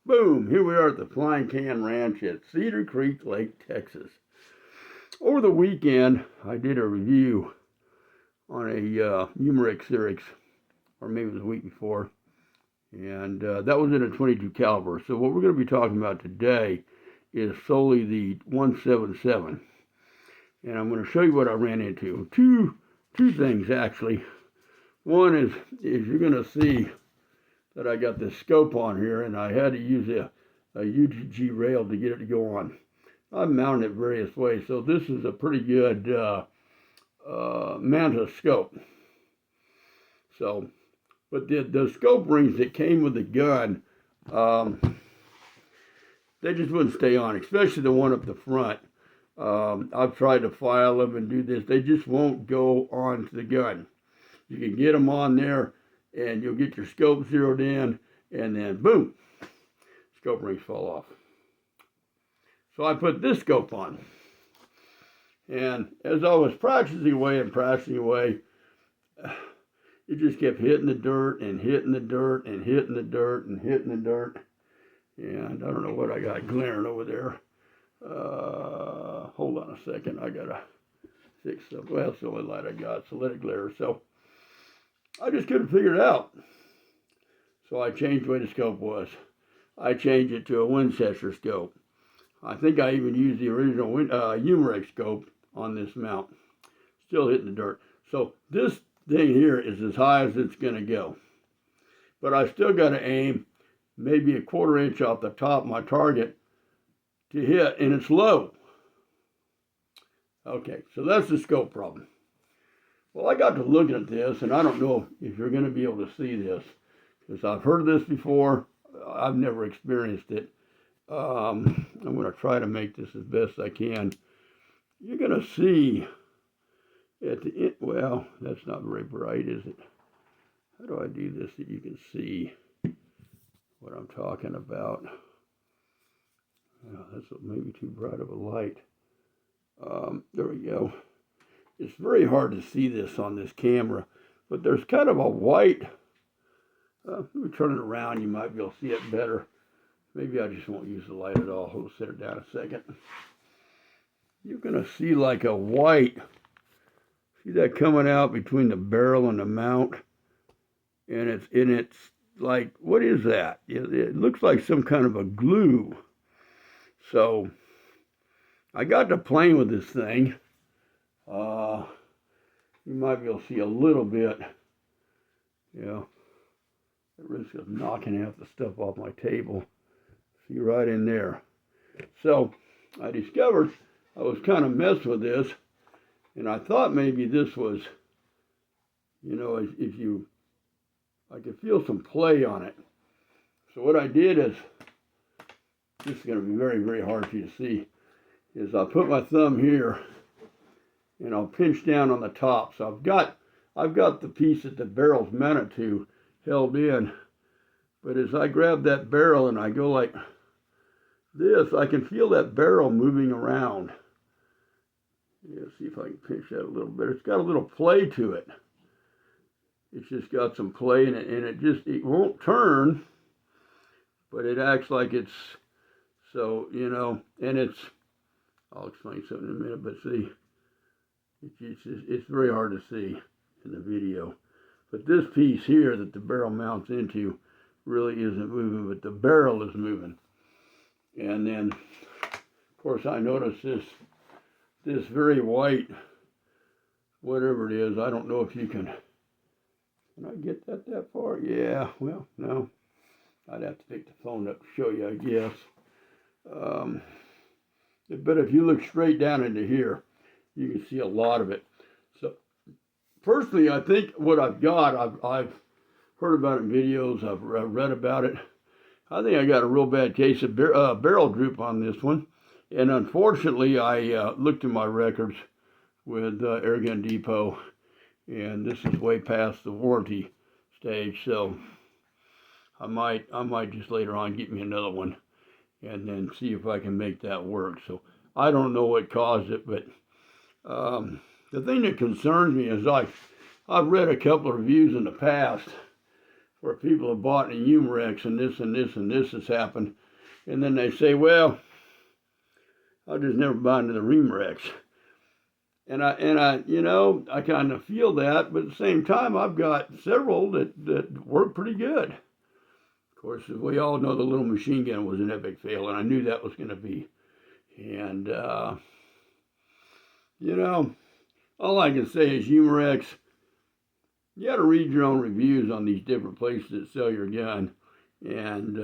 Boom! Here we are at the Flying Can Ranch at Cedar Creek Lake, Texas. Over the weekend, I did a review on a Umarex Syrix, or maybe it was the week before, and that was in a 22 caliber. So what we're going to be talking about today is solely the 177, and I'm going to show you what I ran into. Two things actually. One is you're going to see that I got this scope on here, and I had to use a UGG rail to get it to go on. I've mounted it various ways, so this is a pretty good mount of scope. So, but the scope rings that came with the gun, they just wouldn't stay on, especially the one up the front. I've tried to file them and do this. They just won't go onto the gun. You can get them on there, and you'll get your scope zeroed in, and then boom, scope rings fall off. So I put this scope on, and as I was practicing away, it just kept hitting the dirt and hitting the dirt and hitting the dirt and hitting the dirt. And I don't know what I got glaring over there. Hold on a second, I gotta fix the, well, it's the only light I got, so let it glare. So I just couldn't figure it out. So I changed the way the scope was. I changed it to a Winchester scope. I think I even used the original Umarex scope on this mount. Still hitting the dirt. So this thing here is as high as it's going to go. But I still got to aim maybe a 1/4 inch off the top of my target to hit, and it's low. Okay, so that's the scope problem. Well, I got to looking at this, and I don't know if you're going to be able to see this, because I've heard of this before. I've never experienced it. I'm going to try to make this as best I can. You're going to see at the end, well, that's not very bright, is it? How do I do this that you can see what I'm talking about? That's maybe too bright of a light. There we go. It's very hard to see this on this camera, but there's kind of a white, let me turn it around, you might be able to see it better. Maybe I just won't use the light at all. Hold, set it down a second. You're going to see like a white, see that coming out between the barrel and the mount? And it's like, what is that? It looks like some kind of a glue. So I got to playing with this thing. You might be able to see a little bit. Yeah, at risk of knocking half the stuff off my table. See right in there. So I discovered I was kind of messed with this, and I thought maybe this was, you know, I could feel some play on it. So what I did is, this is going to be very, very hard for you to see, is I'll put my thumb here, and I'll pinch down on the top. So I've got the piece that the barrel's mounted to held in, but as I grab that barrel and I go like this, I can feel that barrel moving around. Yeah, see if I can pinch that a little bit. It's got a little play to it. It's just got some play in it, and it won't turn, but it acts like it's, so, you know, and I'll explain something in a minute, but see, it's very hard to see in the video. But this piece here that the barrel mounts into really isn't moving, but the barrel is moving. And then, of course, I noticed this very white, whatever it is, I don't know if you can I get that far? Yeah, well, no. I'd have to pick the phone up to show you, I guess. But if you look straight down into here, you can see a lot of it. So, personally, I think what I've got, I've heard about it in videos, I've read about it. I think I got a real bad case of barrel droop on this one. And unfortunately, I looked at my records with Airgun Depot, and this is way past the warranty stage. So I might just later on get me another one and then see if I can make that work. So I don't know what caused it, but the thing that concerns me is I've read a couple of reviews in the past where people have bought in Umarex and this and this and this has happened. And then they say, well, I'll just never buy into the Umarex. And I, you know, I kind of feel that, but at the same time, I've got several that work pretty good. Of course, we all know the little machine gun was an epic fail, and I knew that was going to be. And, you know, all I can say is Umarex, you got to read your own reviews on these different places that sell your gun. And,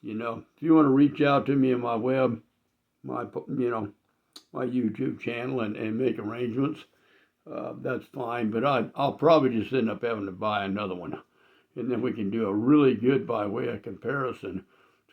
you know, if you want to reach out to me on my web, my YouTube channel and make arrangements, that's fine. But I'll probably just end up having to buy another one. And then we can do a really good by way of comparison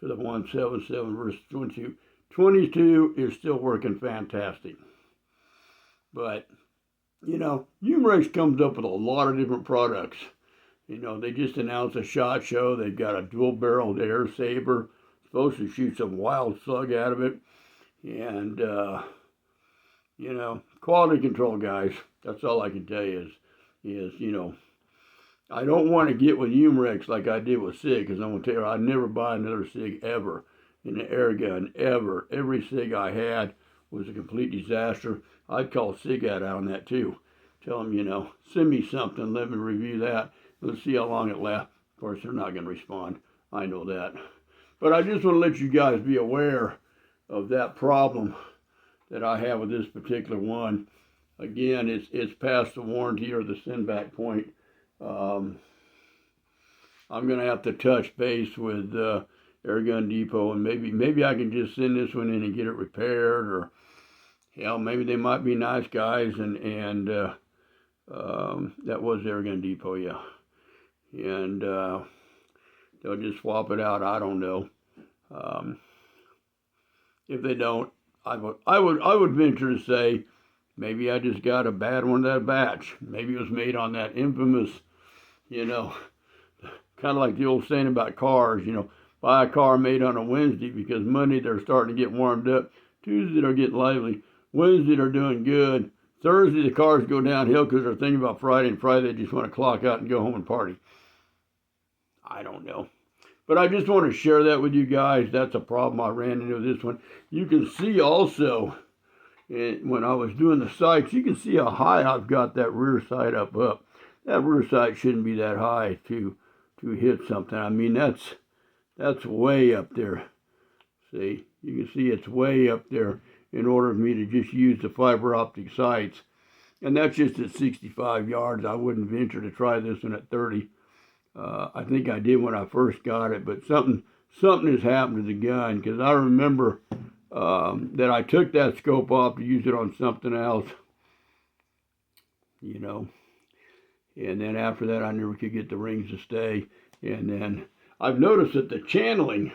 to the 177 versus 22. 22 is still working fantastic. But, you know, Umarex comes up with a lot of different products. You know, they just announced a SHOT Show. They've got a dual-barreled air saber. Supposed to shoot some wild slug out of it. And, you know, quality control, guys. That's all I can tell you is, you know, I don't want to get with Umarex like I did with SIG, because I'm going to tell you, I'd never buy another SIG ever in an air gun, ever. Every SIG I had was a complete disaster. I'd call SIG out on that too. Tell them, you know, send me something, let me review that. Let's see how long it lasts. Of course, they're not going to respond. I know that. But I just want to let you guys be aware of that problem that I have with this particular one. Again, it's past the warranty or the send back point. I'm going to have to touch base with Airgun Depot, and maybe I can just send this one in and get it repaired, or hell, maybe they might be nice guys, and that was Airgun Depot, yeah, and they'll just swap it out. I don't know. If they don't, I would venture to say maybe I just got a bad one of that batch. Maybe it was made on that infamous, you know, kind of like the old saying about cars, you know, buy a car made on a Wednesday because Monday they're starting to get warmed up. Tuesday they're getting lively. Wednesday they're doing good. Thursday the cars go downhill because they're thinking about Friday, and Friday they just want to clock out and go home and party. I don't know. But I just want to share that with you guys. That's a problem I ran into with this one. You can see also, when I was doing the sights, you can see how high I've got that rear sight up. That rear sight shouldn't be that high to hit something. I mean, that's way up there. See, you can see it's way up there in order for me to just use the fiber optic sights. And that's just at 65 yards. I wouldn't venture to try this one at 30. I think I did when I first got it, but something has happened to the gun, because I remember that I took that scope off to use it on something else, you know, and then after that I never could get the rings to stay. And then I've noticed that the channeling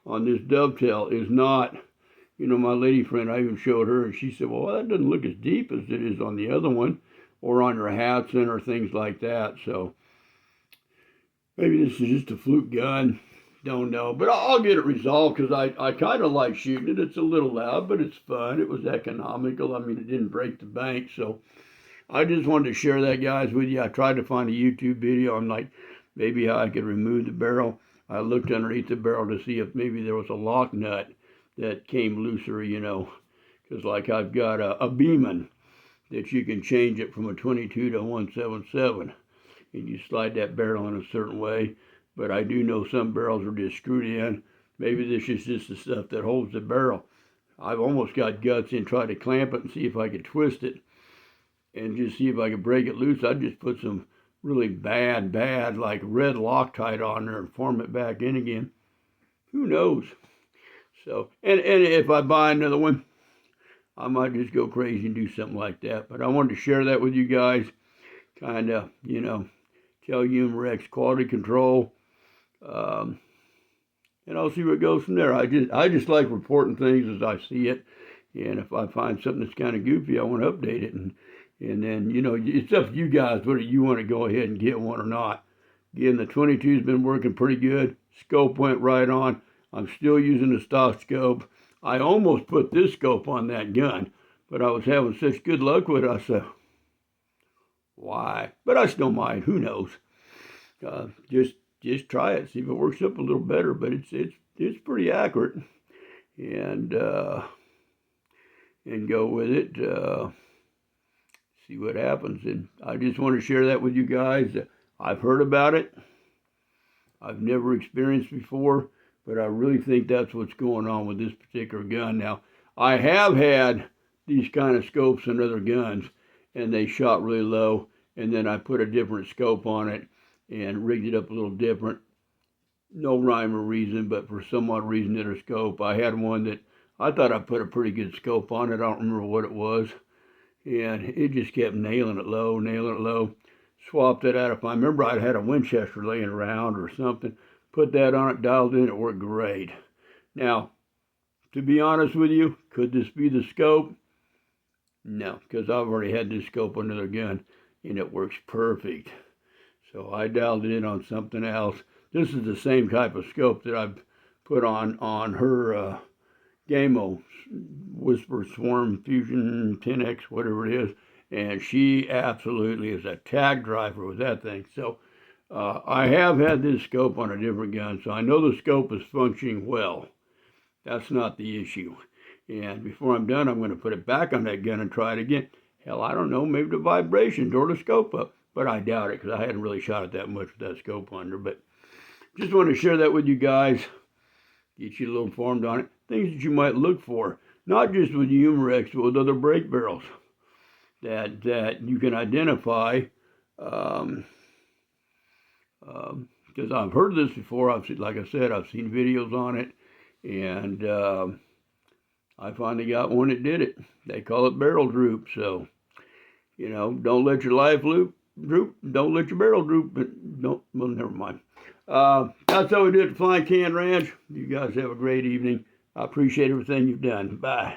on this dovetail is not, you know, my lady friend, I even showed her, and she said, well, that doesn't look as deep as it is on the other one, or on your Hudson or things like that. So maybe this is just a fluke gun. Don't know. But I'll get it resolved, because I kind of like shooting it. It's a little loud, but it's fun. It was economical. I mean, it didn't break the bank. So I just wanted to share that, guys, with you. I tried to find a YouTube video on, like, maybe how I could remove the barrel. I looked underneath the barrel to see if maybe there was a lock nut that came looser, you know. Because, like, I've got a Beeman that you can change it from a 22 to 177. And you slide that barrel in a certain way. But I do know some barrels are just screwed in. Maybe this is just the stuff that holds the barrel. I've almost got guts in, try to clamp it and see if I could twist it and just see if I could break it loose. I'd just put some really bad, like red Loctite on there and form it back in again. Who knows? So, and if I buy another one, I might just go crazy and do something like that. But I wanted to share that with you guys. Kind of, you know, tell Umarex quality control. And I'll see what goes from there. I just like reporting things as I see it. And if I find something that's kind of goofy, I want to update it. And then, you know, it's up to you guys whether you want to go ahead and get one or not. Again, the 22's been working pretty good. Scope went right on. I'm still using the stock scope. I almost put this scope on that gun, but I was having such good luck with it, I said, why? But I still might. Who knows? just try it, see if it works up a little better. But it's pretty accurate, and go with it. See what happens. And I just want to share that with you guys. I've heard about it. I've never experienced before, but I really think that's what's going on with this particular gun. Now, I have had these kind of scopes on other guns, and they shot really low, and then I put a different scope on it and rigged it up a little different. No rhyme or reason, but for some odd reason did a scope. I had one that I thought I put a pretty good scope on it. I don't remember what it was. And it just kept nailing it low, nailing it low. Swapped it out. If I remember, I had a Winchester laying around or something. Put that on it, dialed in, it worked great. Now, to be honest with you, could this be the scope? No, because I've already had this scope on another gun, and it works perfect. So I dialed it in on something else. This is the same type of scope that I've put on her Gamo Whisper Swarm Fusion 10X, whatever it is. And she absolutely is a tag driver with that thing. So I have had this scope on a different gun, so I know the scope is functioning well. That's not the issue. And before I'm done, I'm going to put it back on that gun and try it again. Hell, I don't know, maybe the vibration tore the scope up. But I doubt it, because I hadn't really shot it that much with that scope on there. But just want to share that with you guys. Get you a little informed on it. Things that you might look for. Not just with the Umarex, but with other brake barrels that you can identify. Because I've heard this before. Like I said, I've seen videos on it. And I finally got one that did it. They call it barrel droop. So, don't let your life droop. Don't let your barrel droop. But don't, well, never mind. That's how we do it at Flying Can Ranch. You guys have a great evening. I appreciate everything you've done. Bye.